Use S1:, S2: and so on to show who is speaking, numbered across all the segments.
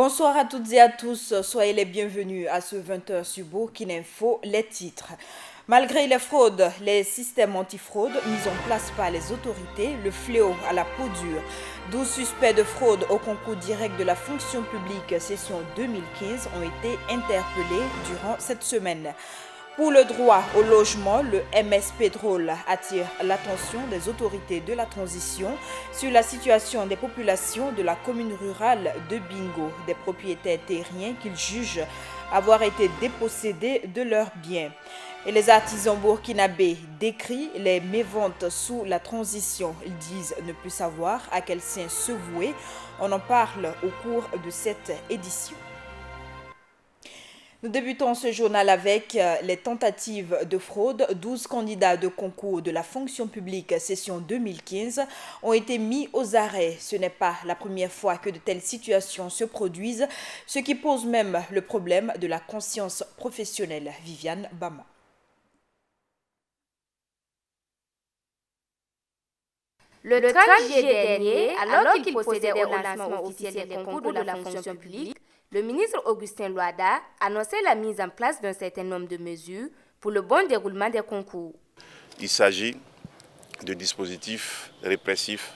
S1: Bonsoir à toutes et à tous, soyez les bienvenus à ce 20h sur Burkina Info, les titres. Malgré les fraudes, les systèmes antifraude mis en place par les autorités, le fléau à la peau dure, 12 suspects de fraude au concours direct de la fonction publique session 2015 ont été interpellés durant cette semaine. Pour le droit au logement, le MS Pétrole attire l'attention des autorités de la transition sur la situation des populations de la commune rurale de Bingo, des propriétaires terriens qu'ils jugent avoir été dépossédés de leurs biens. Et les artisans burkinabés décrient les méventes sous la transition. Ils disent ne plus savoir à quel saint se vouer. On en parle au cours de cette édition. Nous débutons ce journal avec les tentatives de fraude. 12 candidats de concours de la fonction publique session 2015 ont été mis aux arrêts. Ce n'est pas la première fois que de telles situations se produisent, ce qui pose même le problème de la conscience professionnelle. Viviane Bama.
S2: Le 30 juillet dernier, alors qu'il procédait au lancement officiel des concours de la fonction publique, le ministre Augustin Loada annonçait la mise en place d'un certain nombre de mesures pour le bon déroulement des concours.
S3: Il s'agit de dispositifs répressifs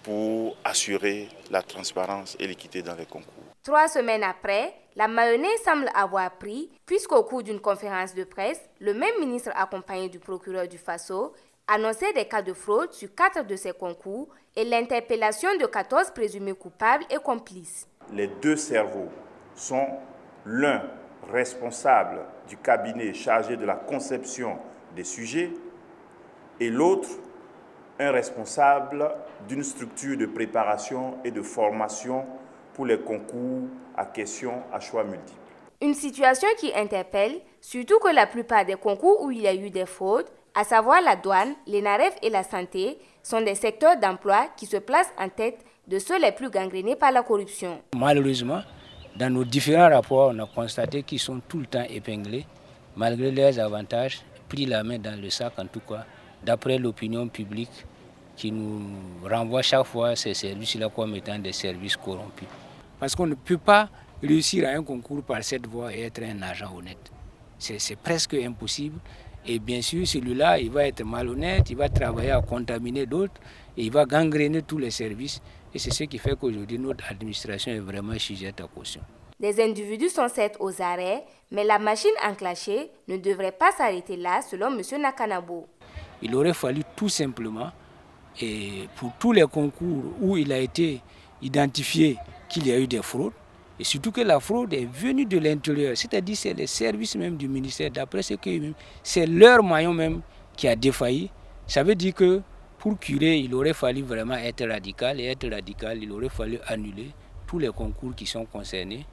S3: pour assurer la transparence et l'équité dans les concours.
S2: 3 semaines après, la mayonnaise semble avoir pris, puisqu'au cours d'une conférence de presse, le même ministre accompagné du procureur du Faso annonçait des cas de fraude sur 4 de ces concours et l'interpellation de 14 présumés coupables et complices.
S4: Les 2 cerveaux sont l'un responsable du cabinet chargé de la conception des sujets et l'autre un responsable d'une structure de préparation et de formation pour les concours à questions à choix multiples.
S2: Une situation qui interpelle, surtout que la plupart des concours où il y a eu des fraudes, à savoir la douane, l'ENAREF et la santé, sont des secteurs d'emploi qui se placent en tête de ceux les plus gangrénés par la corruption.
S5: Malheureusement, dans nos différents rapports, on a constaté qu'ils sont tout le temps épinglés, malgré leurs avantages, pris la main dans le sac en tout cas, d'après l'opinion publique qui nous renvoie chaque fois ces services-là comme étant des services corrompus. Parce qu'on ne peut pas réussir à un concours par cette voie et être un agent honnête. C'est presque impossible. Et bien sûr, celui-là, il va être malhonnête, il va travailler à contaminer d'autres et il va gangréner tous les services. Et c'est ce qui fait qu'aujourd'hui, notre administration est vraiment sujette à caution.
S2: Des individus sont certes aux arrêts, mais la machine enclenchée ne devrait pas s'arrêter là, selon M. Nakanabo.
S5: Il aurait fallu tout simplement, et pour tous les concours où il a été identifié qu'il y a eu des fraudes, et surtout que la fraude est venue de l'intérieur, c'est-à-dire c'est les services même du ministère, d'après ce que c'est leur maillon même qui a défailli. Ça veut dire que pour curer, il aurait fallu vraiment être radical, et être radical, il aurait fallu annuler tous les concours qui sont concernés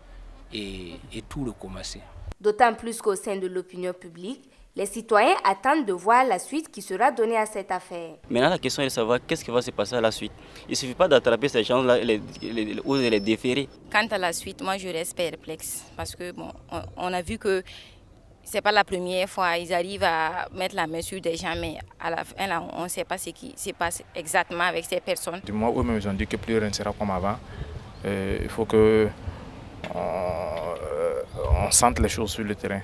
S5: et tout recommencer.
S2: D'autant plus qu'au sein de l'opinion publique, les citoyens attendent de voir la suite qui sera donnée à cette affaire.
S6: Maintenant, la question est de savoir qu'est-ce qui va se passer à la suite. Il ne suffit pas d'attraper ces gens-là ou de les déférer.
S7: Quant à la suite, moi je reste perplexe parce que on a vu que ce n'est pas la première fois. Ils arrivent à mettre la main sur des gens, mais à la fin, là, on ne sait pas ce qui se passe exactement avec ces personnes.
S8: Du moins, eux-mêmes, ils ont dit que plus rien ne sera comme avant. Il faut qu'on sente les choses sur le terrain.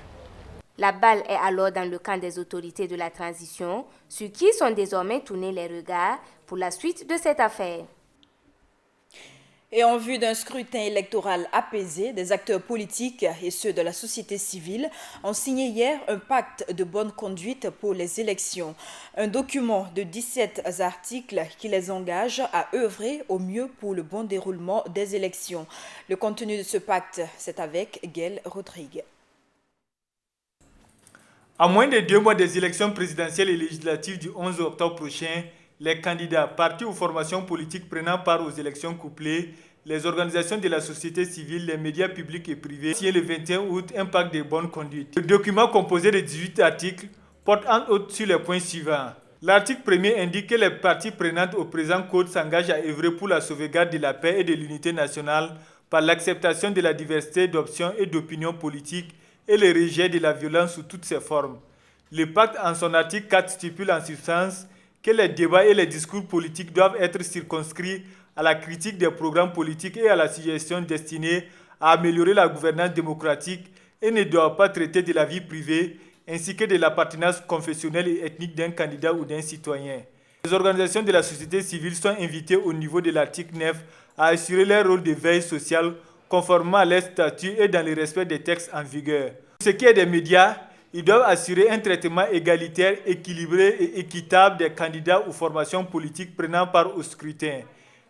S2: La balle est alors dans le camp des autorités de la transition, sur qui sont désormais tournés les regards pour la suite de cette affaire.
S1: Et en vue d'un scrutin électoral apaisé, des acteurs politiques et ceux de la société civile ont signé hier un pacte de bonne conduite pour les élections. Un document de 17 articles qui les engage à œuvrer au mieux pour le bon déroulement des élections. Le contenu de ce pacte, c'est avec Gaël Rodrigue.
S9: À moins de 2 mois des élections présidentielles et législatives du 11 octobre prochain, les candidats, partis ou formations politiques prenant part aux élections couplées, les organisations de la société civile, les médias publics et privés, signé le 21 août un pacte de bonne conduite. Le document composé de 18 articles porte entre autres sur les points suivants. L'article 1er indique que les parties prenantes au présent code s'engagent à œuvrer pour la sauvegarde de la paix et de l'unité nationale par l'acceptation de la diversité d'options et d'opinions politiques et le rejet de la violence sous toutes ses formes. Le pacte en son article 4 stipule en substance que les débats et les discours politiques doivent être circonscrits à la critique des programmes politiques et à la suggestion destinée à améliorer la gouvernance démocratique et ne doit pas traiter de la vie privée ainsi que de l'appartenance confessionnelle et ethnique d'un candidat ou d'un citoyen. Les organisations de la société civile sont invitées au niveau de l'article 9 à assurer leur rôle de veille sociale conformément à leur statut et dans le respect des textes en vigueur. Pour ce qui est des médias, ils doivent assurer un traitement égalitaire, équilibré et équitable des candidats aux formations politiques prenant part au scrutin.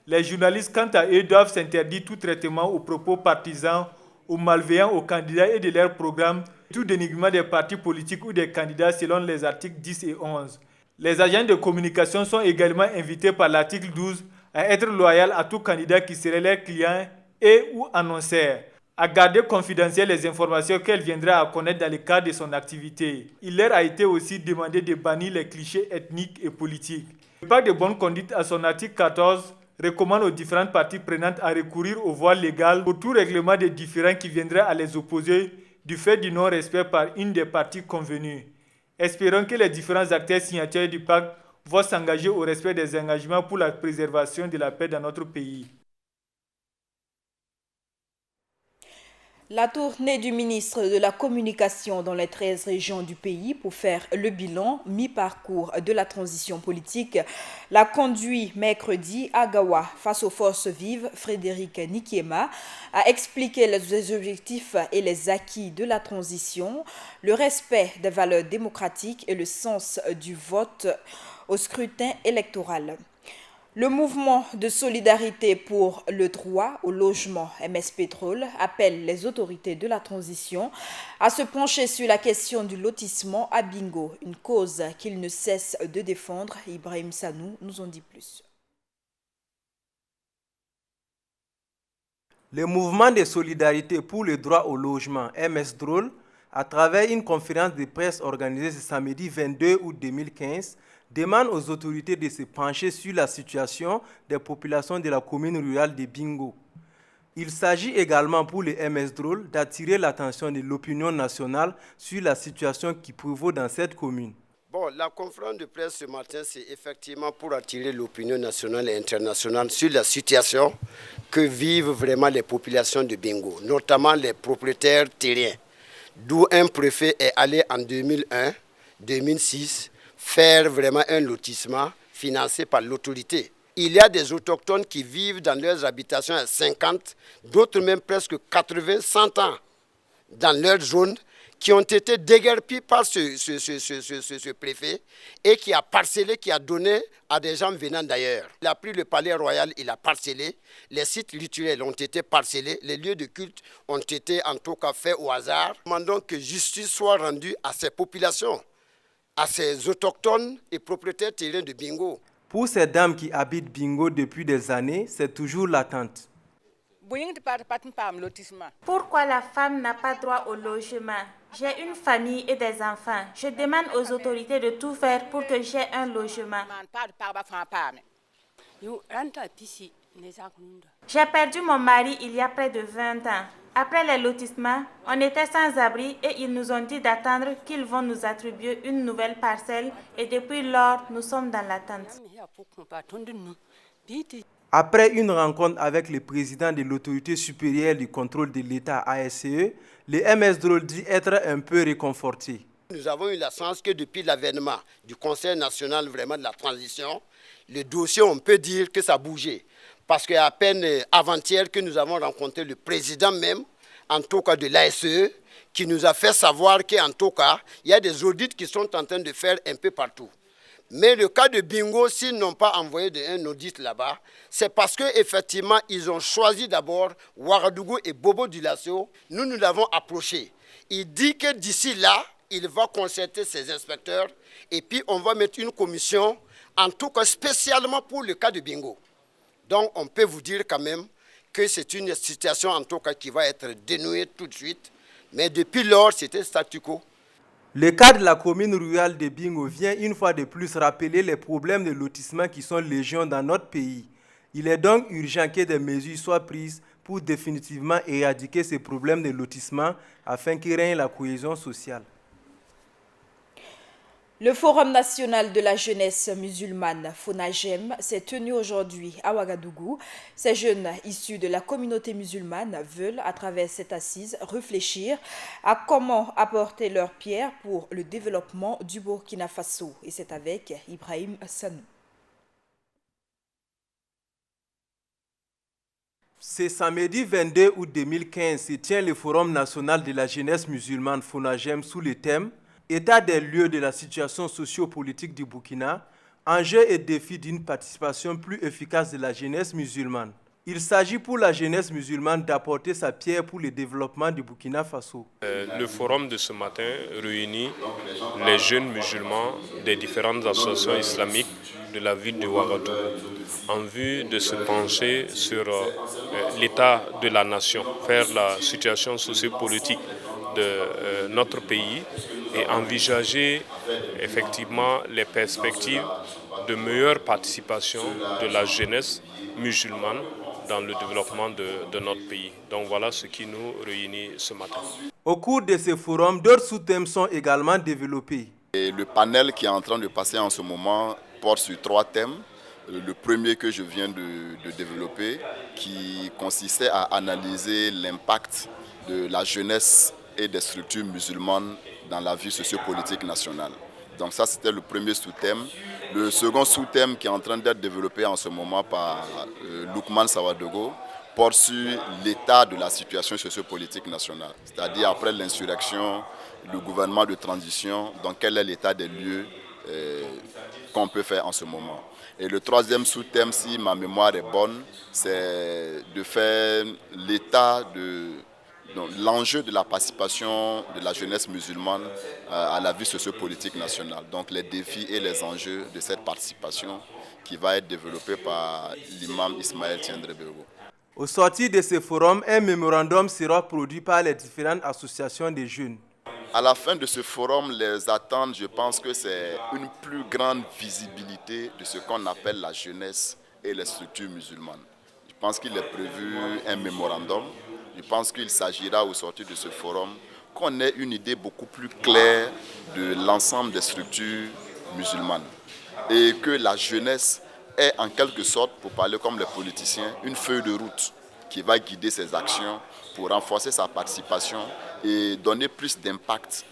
S9: Les journalistes, quant à eux, doivent s'interdire tout traitement aux propos partisans ou malveillants aux candidats et de leurs programmes, tout dénigrement des partis politiques ou des candidats selon les articles 10 et 11. Les agents de communication sont également invités par l'article 12 à être loyaux à tout candidat qui serait leur client et ou annonceur, à garder confidentielles les informations qu'elle viendra à connaître dans le cadre de son activité. Il leur a été aussi demandé de bannir les clichés ethniques et politiques. Le pacte de bonne conduite à son article 14 recommande aux différentes parties prenantes à recourir aux voies légales pour tout règlement des différends qui viendraient à les opposer du fait du non-respect par une des parties convenues. Espérons que les différents acteurs signataires du pacte vont s'engager au respect des engagements pour la préservation de la paix dans notre pays.
S1: La tournée du ministre de la Communication dans les 13 régions du pays pour faire le bilan mi-parcours de la transition politique l'a conduit mercredi à Gawa face aux forces vives. Frédéric Nikiema a expliqué les objectifs et les acquis de la transition, le respect des valeurs démocratiques et le sens du vote au scrutin électoral. Le mouvement de solidarité pour le droit au logement MS Pétrole appelle les autorités de la transition à se pencher sur la question du lotissement à Bingo, une cause qu'ils ne cessent de défendre. Ibrahim Sanou nous en dit plus.
S10: Le mouvement de solidarité pour le droit au logement MS Drôle, à travers une conférence de presse organisée ce samedi 22 août 2015, demande aux autorités de se pencher sur la situation des populations de la commune rurale de Bingo. Il s'agit également pour le MS Drôle d'attirer l'attention de l'opinion nationale sur la situation qui prévaut dans cette commune.
S11: Bon, la conférence de presse ce matin, c'est effectivement pour attirer l'opinion nationale et internationale sur la situation que vivent vraiment les populations de Bingo, notamment les propriétaires terriens, d'où un préfet est allé en 2001, 2006, faire vraiment un lotissement financé par l'autorité. Il y a des autochtones qui vivent dans leurs habitations à 50, d'autres même presque 80, 100 ans dans leur zone, qui ont été déguerpis par ce préfet et qui a parcellé, qui a donné à des gens venant d'ailleurs. Il a pris le palais royal, il a parcellé, les sites rituels ont été parcellés, les lieux de culte ont été en tout cas faits au hasard. Demandons que justice soit rendue à ces populations, à ces autochtones et propriétaires terriens de Bingo.
S10: Pour ces dames qui habitent Bingo depuis des années, c'est toujours l'attente.
S12: Pourquoi la femme n'a pas droit au logement? J'ai une famille et des enfants. Je demande aux autorités de tout faire pour que j'ai un logement. J'ai perdu mon mari il y a près de 20 ans. Après les lotissements, on était sans abri et ils nous ont dit d'attendre qu'ils vont nous attribuer une nouvelle parcelle et depuis lors, nous sommes dans l'attente.
S10: Après une rencontre avec le président de l'autorité supérieure du contrôle de l'État ASCE, le MS Drôle dit être un peu réconforté.
S11: Nous avons eu la chance que depuis l'avènement du Conseil national vraiment de la transition, le dossier, on peut dire que ça a bougé. Parce qu'à peine avant-hier que nous avons rencontré le président même, en tout cas de l'ASCE, qui nous a fait savoir qu'en tout cas, il y a des audits qui sont en train de faire un peu partout. Mais le cas de Bingo, s'ils n'ont pas envoyé un audit là-bas, c'est parce qu'effectivement, ils ont choisi d'abord Ouagadougou et Bobo Dioulasso. Nous l'avons approché. Il dit que d'ici là, il va concerter ses inspecteurs et puis on va mettre une commission, en tout cas spécialement pour le cas de Bingo. Donc, on peut vous dire quand même que c'est une situation en tout cas qui va être dénouée tout de suite. Mais depuis lors, c'était statu quo.
S10: Le cas de la commune rurale de Bingo vient une fois de plus rappeler les problèmes de lotissement qui sont légion dans notre pays. Il est donc urgent que des mesures soient prises pour définitivement éradiquer ces problèmes de lotissement afin qu'il règne la cohésion sociale.
S1: Le Forum national de la jeunesse musulmane, FONAGEM, s'est tenu aujourd'hui à Ouagadougou. Ces jeunes issus de la communauté musulmane veulent, à travers cette assise, réfléchir à comment apporter leur pierre pour le développement du Burkina Faso. Et c'est avec Ibrahim Sanou.
S10: Ce samedi 22 août 2015 se tient le Forum national de la jeunesse musulmane FONAGEM sous le thème État des lieux de la situation socio-politique du Burkina, enjeux et défis d'une participation plus efficace de la jeunesse musulmane. Il s'agit pour la jeunesse musulmane d'apporter sa pierre pour le développement du Burkina Faso.
S13: Le forum de ce matin réunit les jeunes musulmans des différentes associations islamiques de la ville de Ouagadougou en vue de se pencher sur l'état de la nation, faire la situation socio-politique de notre pays et envisager effectivement les perspectives de meilleure participation de la jeunesse musulmane dans le développement de notre pays. Donc voilà ce qui nous réunit ce matin.
S10: Au cours de ce forum, d'autres sous-thèmes sont également développés.
S14: Et le panel qui est en train de passer en ce moment porte sur 3 thèmes. Le premier que je viens de développer, qui consistait à analyser l'impact de la jeunesse et des structures musulmanes dans la vie sociopolitique nationale. Donc ça, c'était le premier sous-thème. Le second sous-thème qui est en train d'être développé en ce moment par Loukman Sawadogo porte sur l'état de la situation sociopolitique nationale. C'est-à-dire après l'insurrection, le gouvernement de transition, donc quel est l'état des lieux qu'on peut faire en ce moment. Et le troisième sous-thème, si ma mémoire est bonne, c'est de faire l'état de l'enjeu de la participation de la jeunesse musulmane à la vie sociopolitique nationale. Donc les défis et les enjeux de cette participation qui va être développée par l'imam Ismaël Tiendrebego.
S10: Au sortir de ce forum, un mémorandum sera produit par les différentes associations des jeunes.
S14: À la fin de ce forum, les attentes, je pense que c'est une plus grande visibilité de ce qu'on appelle la jeunesse et les structures musulmanes. Je pense qu'il est prévu un mémorandum. Je pense qu'il s'agira au sortir de ce forum qu'on ait une idée beaucoup plus claire de l'ensemble des structures musulmanes et que la jeunesse ait en quelque sorte, pour parler comme les politiciens, une feuille de route qui va guider ses actions pour renforcer sa participation et donner plus d'impact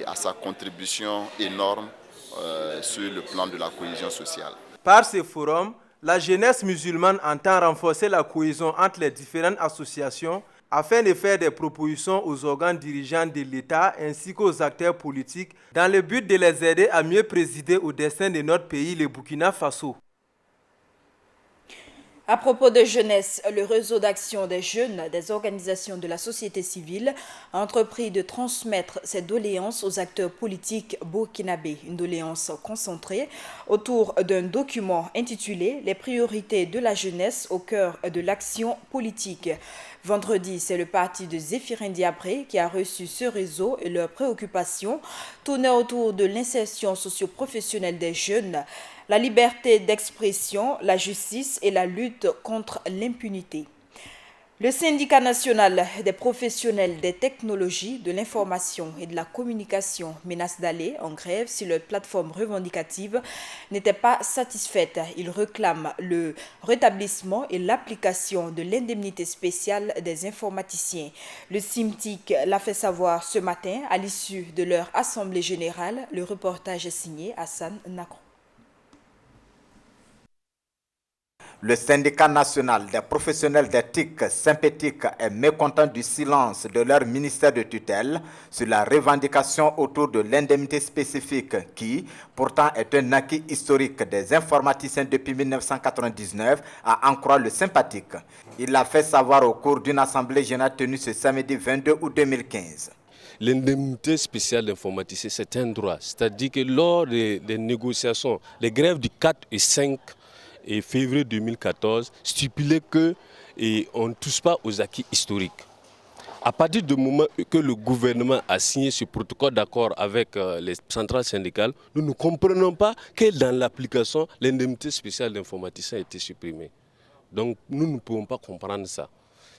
S14: à sa contribution énorme sur le plan de la cohésion sociale.
S10: Par ce forum, la jeunesse musulmane entend renforcer la cohésion entre les différentes associations afin de faire des propositions aux organes dirigeants de l'État ainsi qu'aux acteurs politiques dans le but de les aider à mieux présider au destin de notre pays, le Burkina Faso.
S1: À propos de jeunesse, le réseau d'action des jeunes des organisations de la société civile a entrepris de transmettre ses doléances aux acteurs politiques burkinabés. Une doléance concentrée autour d'un document intitulé « Les priorités de la jeunesse au cœur de l'action politique ». Vendredi, c'est le parti de Zéphirin Diapré qui a reçu ce réseau et leurs préoccupations tournaient autour de l'insertion socio-professionnelle des jeunes, la liberté d'expression, la justice et la lutte contre l'impunité. Le syndicat national des professionnels des technologies, de l'information et de la communication menace d'aller en grève si leur plateforme revendicative n'était pas satisfaite. Il réclame le rétablissement et l'application de l'indemnité spéciale des informaticiens. Le SIMTIC l'a fait savoir ce matin à l'issue de leur assemblée générale. Le reportage est signé Hassan Nakro.
S15: Le syndicat national des professionnels d'éthique synthétique est mécontent du silence de leur ministère de tutelle sur la revendication autour de l'indemnité spécifique qui, pourtant, est un acquis historique des informaticiens depuis 1999, à en croire le sympathique. Il l'a fait savoir au cours d'une assemblée générale tenue ce samedi 22 août 2015.
S16: L'indemnité spéciale d'informaticien, c'est un droit. C'est-à-dire que lors des négociations, les grèves du 4 et 5 et février 2014 stipulait qu'on ne touche pas aux acquis historiques. À partir du moment que le gouvernement a signé ce protocole d'accord avec les centrales syndicales, nous ne comprenons pas que dans l'application, l'indemnité spéciale d'informaticien a été supprimée. Donc nous ne pouvons pas comprendre ça.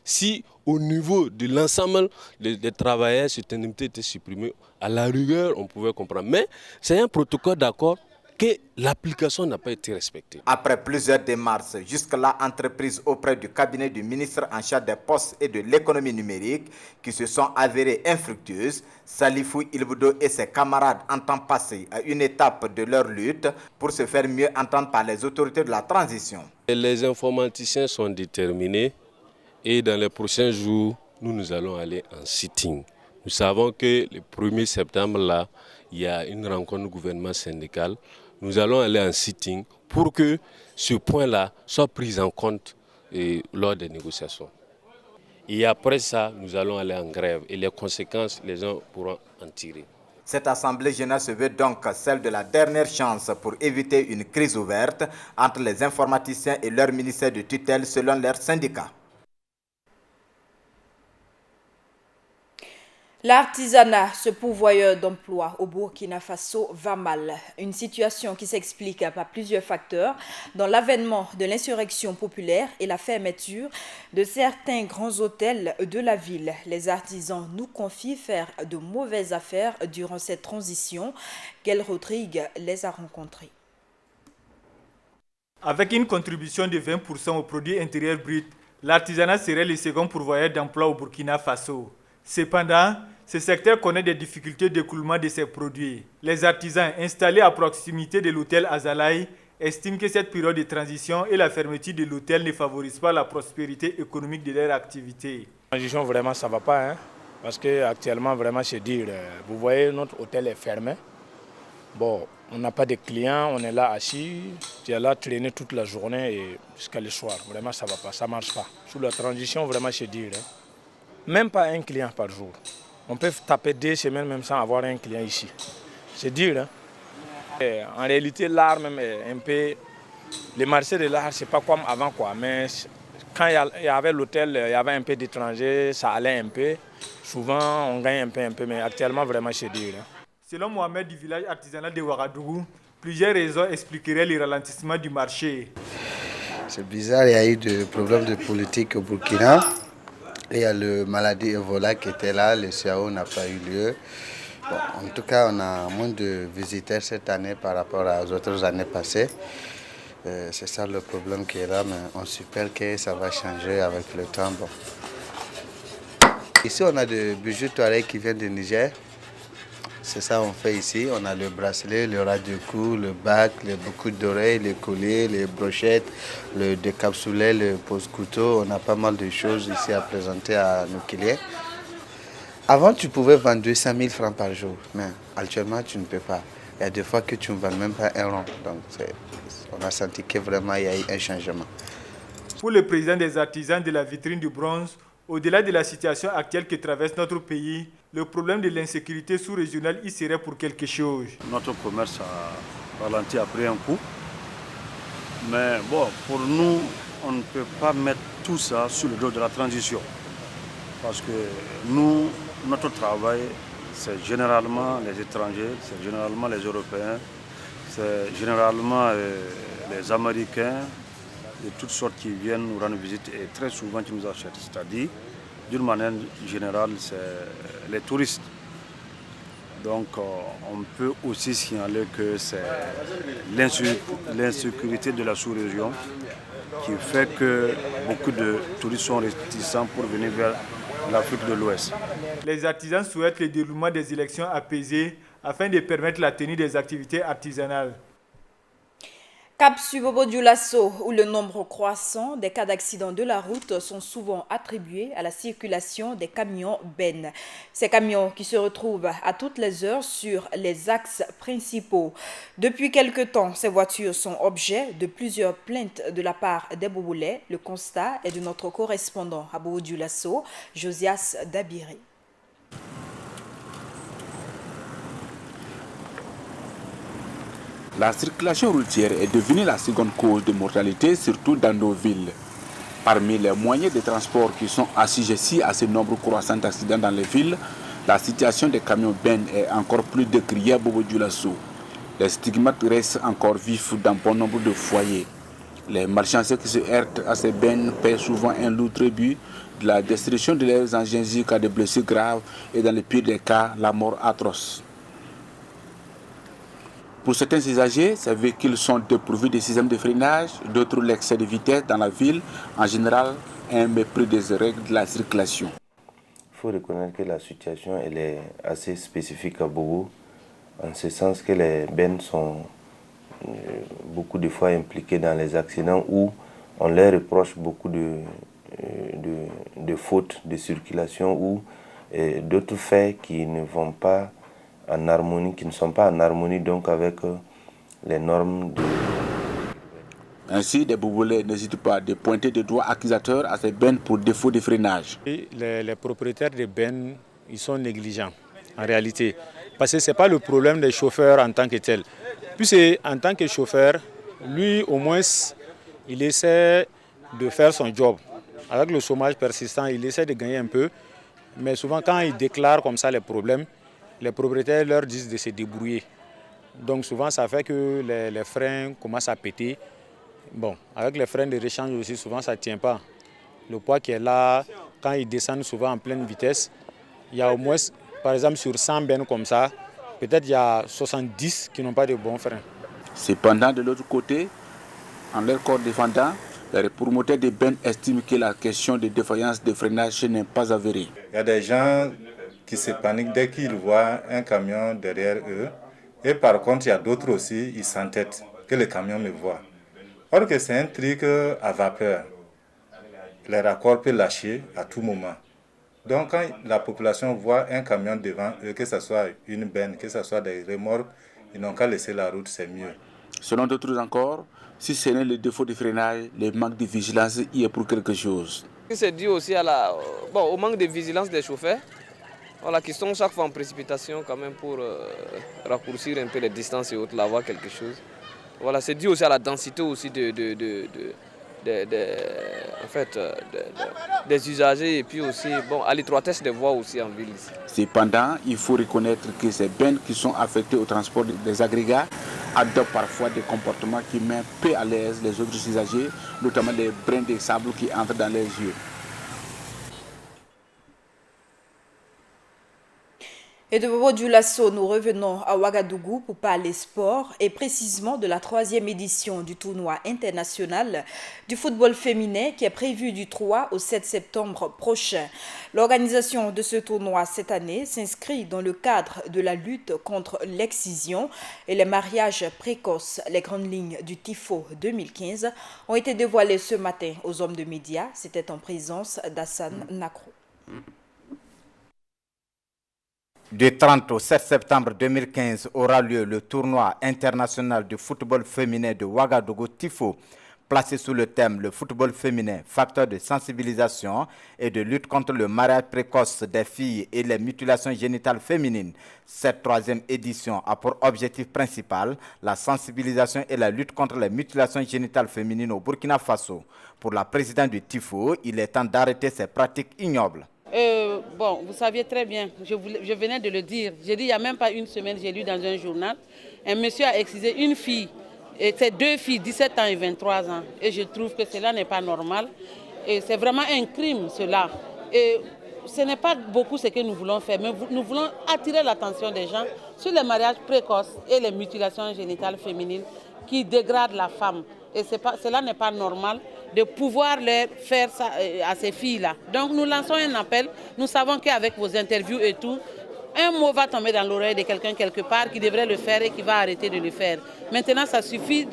S16: Si au niveau de l'ensemble des travailleurs, cette indemnité était supprimée, à la rigueur, on pouvait comprendre. Mais c'est un protocole d'accord que l'application n'a pas été respectée.
S15: Après plusieurs démarches, jusque-là entreprises auprès du cabinet du ministre en charge des postes et de l'économie numérique qui se sont avérées infructueuses, Salifou Ilboudo et ses camarades entendent passer à une étape de leur lutte pour se faire mieux entendre par les autorités de la transition.
S16: Les informaticiens sont déterminés et dans les prochains jours, nous allons aller en sitting. Nous savons que le 1er septembre, là, il y a une rencontre du gouvernement syndical. Nous allons aller en sitting pour que ce point-là soit pris en compte lors des négociations. Et après ça, nous allons aller en grève et les conséquences, les gens pourront en tirer.
S15: Cette assemblée générale se veut donc celle de la dernière chance pour éviter une crise ouverte entre les informaticiens et leur ministère de tutelle selon leurs syndicats.
S1: L'artisanat, ce pourvoyeur d'emploi au Burkina Faso, va mal. Une situation qui s'explique par plusieurs facteurs, dont l'avènement de l'insurrection populaire et la fermeture de certains grands hôtels de la ville. Les artisans nous confient faire de mauvaises affaires durant cette transition. Gaël Rodrigue les a rencontrés.
S9: Avec une contribution de 20% au produit intérieur brut, l'artisanat serait le second pourvoyeur d'emploi au Burkina Faso. Cependant, ce secteur connaît des difficultés d'écoulement de ses produits. Les artisans installés à proximité de l'hôtel Azalaï estiment que cette période de transition et la fermeture de l'hôtel ne favorisent pas la prospérité économique de leur activité.
S17: La transition, vraiment, ça ne va pas, parce qu'actuellement, vraiment, c'est dur. Vous voyez, notre hôtel est fermé. Bon, on n'a pas de clients, on est là assis, tu es là traîner toute la journée et jusqu'à le soir. Vraiment, ça ne va pas, ça ne marche pas. Sous la transition, vraiment, c'est dur. Même pas un client par jour. On peut taper 2 semaines même sans avoir un client ici. C'est dur. En réalité, l'art même est un peu... Le marché de l'art, c'est pas comme avant, quoi. Mais quand il y avait l'hôtel, il y avait un peu d'étrangers, ça allait un peu. Souvent, on gagne un peu, mais actuellement, vraiment, c'est dur.
S9: Selon Mohamed du village artisanal de Ouagadougou, plusieurs raisons expliqueraient le ralentissement du marché.
S18: C'est bizarre, il y a eu des problèmes de politique au Burkina. Il y a la maladie Ebola qui était là, le CAO n'a pas eu lieu. Bon, en tout cas, on a moins de visiteurs cette année par rapport aux autres années passées. C'est ça le problème qui est là, mais on espère que ça va changer avec le temps. Bon. Ici, on a des bijoux touaregs qui viennent du Niger. C'est ça qu'on fait ici. On a le bracelet, le ras de cou, le bac, les boucles d'oreilles, les colliers, les brochettes, le décapsulé, le pose-couteau. On a pas mal de choses ici à présenter à nos clients. Avant, tu pouvais vendre 100 000 francs par jour, mais actuellement, tu ne peux pas. Il y a des fois que tu ne vends même pas un rond. Donc, on a senti que vraiment, il y a eu un changement.
S9: Pour le président des artisans de la vitrine du bronze, au-delà de la situation actuelle que traverse notre pays, le problème de l'insécurité sous-régionale y serait pour quelque chose.
S19: Notre commerce a ralenti après un coup. Mais bon, pour nous, on ne peut pas mettre tout ça sur le dos de la transition. Parce que nous, notre travail, c'est généralement les étrangers, c'est généralement les Européens, c'est généralement les Américains, de toutes sortes qui viennent nous rendre visite et très souvent qui nous achètent. C'est-à-dire, d'une manière générale, c'est les touristes. Donc on peut aussi signaler que c'est l'insécurité de la sous-région qui fait que beaucoup de touristes sont réticents pour venir vers l'Afrique de l'Ouest.
S9: Les artisans souhaitent le déroulement des élections apaisées afin de permettre la tenue des activités artisanales.
S1: Cap sur Bobo-Dioulasso, où le nombre croissant des cas d'accidents de la route sont souvent attribués à la circulation des camions bennes. Ces camions qui se retrouvent à toutes les heures sur les axes principaux. Depuis quelque temps, ces voitures sont objet de plusieurs plaintes de la part des Bobolais. Le constat est de notre correspondant à Bobo-Dioulasso, Josias Dabiri.
S20: La circulation routière est devenue la seconde cause de mortalité, surtout dans nos villes. Parmi les moyens de transport qui sont assujettis à ce nombre croissant d'accidents dans les villes, la situation des camions bennes est encore plus décriée à Bobo-Dioulasso. Les stigmates restent encore vifs dans bon nombre de foyers. Les marchandises qui se heurtent à ces bennes paient souvent un lourd tribut de la destruction de leurs engins jusqu'à des blessures graves et dans le pire des cas, la mort atroce. Pour certains usagers, ces véhicules sont dépourvus de système de freinage, d'autres l'excès de vitesse dans la ville, en général un mépris des règles de la circulation.
S21: Il faut reconnaître que la situation elle est assez spécifique à Bobo, en ce sens que les bennes sont beaucoup de fois impliqués dans les accidents où on leur reproche beaucoup de fautes de circulation ou d'autres faits qui ne vont pas en harmonie, qui ne sont pas en harmonie donc avec les normes de...
S20: Ainsi, des Bobolais n'hésitent pas de pointer des doigts accusateurs à ces bennes pour défaut de freinage.
S17: Les propriétaires des bennes, ils sont négligents en réalité. Parce que ce n'est pas le problème des chauffeurs en tant que tel. Puis en tant que chauffeur, lui au moins, il essaie de faire son job. Avec le chômage persistant, il essaie de gagner un peu. Mais souvent, quand il déclare comme ça les problèmes, les propriétaires leur disent de se débrouiller. Donc souvent, ça fait que les freins commencent à péter. Bon, avec les freins de rechange aussi, souvent ça ne tient pas. Le poids qui est là, quand ils descendent souvent en pleine vitesse, il y a au moins, par exemple sur 100 bennes comme ça, peut-être il y a 70 qui n'ont pas de bons freins.
S20: Cependant, de l'autre côté, en leur corps défendant, les promoteurs des bennes estiment que la question de défaillance de freinage n'est pas avérée.
S22: Il y a des gens qui se paniquent dès qu'ils voient un camion derrière eux. Et par contre, il y a d'autres aussi, ils s'entêtent que le camion me voit. Or que c'est un truc à vapeur. Les raccords peuvent lâcher à tout moment. Donc quand la population voit un camion devant eux, que ce soit une benne, que ce soit des remorques, ils n'ont qu'à laisser la route, c'est mieux.
S20: Selon d'autres encore, si ce n'est le défaut de freinage, le manque de vigilance y est pour quelque chose.
S23: C'est dû aussi au manque de vigilance des chauffeurs, voilà, qui sont chaque fois en précipitation quand même pour raccourcir un peu les distances et autres, là, voir quelque chose. Voilà, c'est dû aussi à la densité aussi des usagers et puis aussi à l'étroitesse des voies aussi en ville.
S20: Cependant, il faut reconnaître que ces bennes qui sont affectées au transport des agrégats adoptent parfois des comportements qui mettent peu à l'aise les autres usagers, notamment les brins de sable qui entrent dans les yeux.
S1: Et de Bobo Dioulasso, nous revenons à Ouagadougou pour parler sport et précisément de la 3e édition du tournoi international du football féminin qui est prévu du 3 au 7 septembre prochain. L'organisation de ce tournoi cette année s'inscrit dans le cadre de la lutte contre l'excision et les mariages précoces. Les grandes lignes du TIFO 2015 ont été dévoilées ce matin aux hommes de médias. C'était en présence d'Hassan Nakro.
S15: Du 30 au 7 septembre 2015 aura lieu le tournoi international du football féminin de Ouagadougou TIFO, placé sous le thème « Le football féminin, facteur de sensibilisation et de lutte contre le mariage précoce des filles et les mutilations génitales féminines ». Cette 3e édition a pour objectif principal la sensibilisation et la lutte contre les mutilations génitales féminines au Burkina Faso. Pour la présidente du TIFO, il est temps d'arrêter ces pratiques ignobles.
S24: Vous saviez très bien, je venais de le dire. J'ai dit il n'y a même pas une semaine, j'ai lu dans un journal, un monsieur a excisé une fille, et c'est 2 filles, 17 ans et 23 ans. Et je trouve que cela n'est pas normal. Et c'est vraiment un crime, cela. Et ce n'est pas beaucoup ce que nous voulons faire, mais nous voulons attirer l'attention des gens sur les mariages précoces et les mutilations génitales féminines qui dégradent la femme. Et cela n'est pas normal de pouvoir leur faire ça à ces filles-là. Donc nous lançons un appel. Nous savons qu'avec vos interviews et tout, un mot va tomber dans l'oreille de quelqu'un quelque part qui devrait le faire et qui va arrêter de le faire. Maintenant, ça suffit,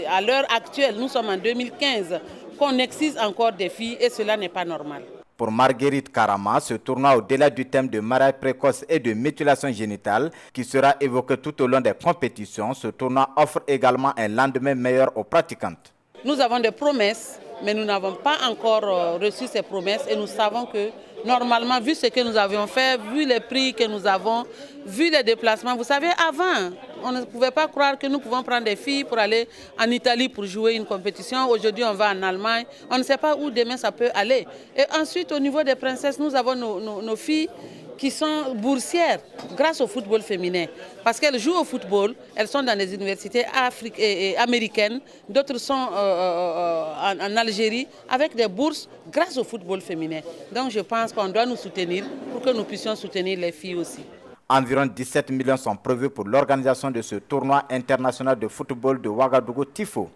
S24: à l'heure actuelle, nous sommes en 2015, qu'on excise encore des filles et cela n'est pas normal.
S15: Pour Marguerite Karama, ce tournoi au-delà du thème de mariage précoce et de mutilation génitale qui sera évoqué tout au long des compétitions, ce tournoi offre également un lendemain meilleur aux pratiquantes.
S24: Nous avons des promesses, mais nous n'avons pas encore reçu ces promesses et nous savons que normalement, vu ce que nous avions fait, vu les prix que nous avons, vu les déplacements, vous savez, avant, on ne pouvait pas croire que nous pouvons prendre des filles pour aller en Italie pour jouer une compétition. Aujourd'hui, on va en Allemagne. On ne sait pas où demain ça peut aller. Et ensuite, au niveau des princesses, nous avons nos filles qui sont boursières grâce au football féminin. Parce qu'elles jouent au football, elles sont dans les universités américaines, d'autres sont en Algérie, avec des bourses grâce au football féminin. Donc je pense qu'on doit nous soutenir pour que nous puissions soutenir les filles aussi.
S15: Environ 17 millions sont prévus pour l'organisation de ce tournoi international de football de Ouagadougou-Tifo.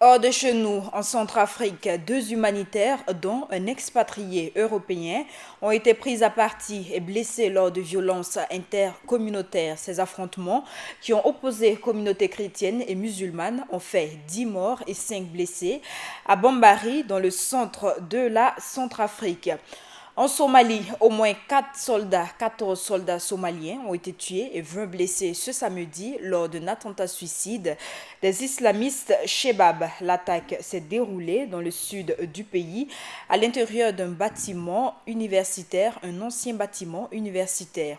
S1: Hors de chez nous, en Centrafrique, 2 humanitaires, dont un expatrié européen, ont été pris à partie et blessés lors de violences intercommunautaires. Ces affrontements, qui ont opposé communautés chrétiennes et musulmanes, ont fait 10 morts et 5 blessés à Bambari, dans le centre de la Centrafrique. En Somalie, au moins 14 soldats somaliens ont été tués et 20 blessés ce samedi lors d'un attentat suicide des islamistes Shebab. L'attaque s'est déroulée dans le sud du pays, à l'intérieur d'un bâtiment universitaire, un ancien bâtiment universitaire.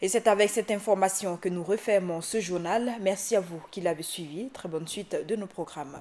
S1: Et c'est avec cette information que nous refermons ce journal. Merci à vous qui l'avez suivi. Très bonne suite de nos programmes.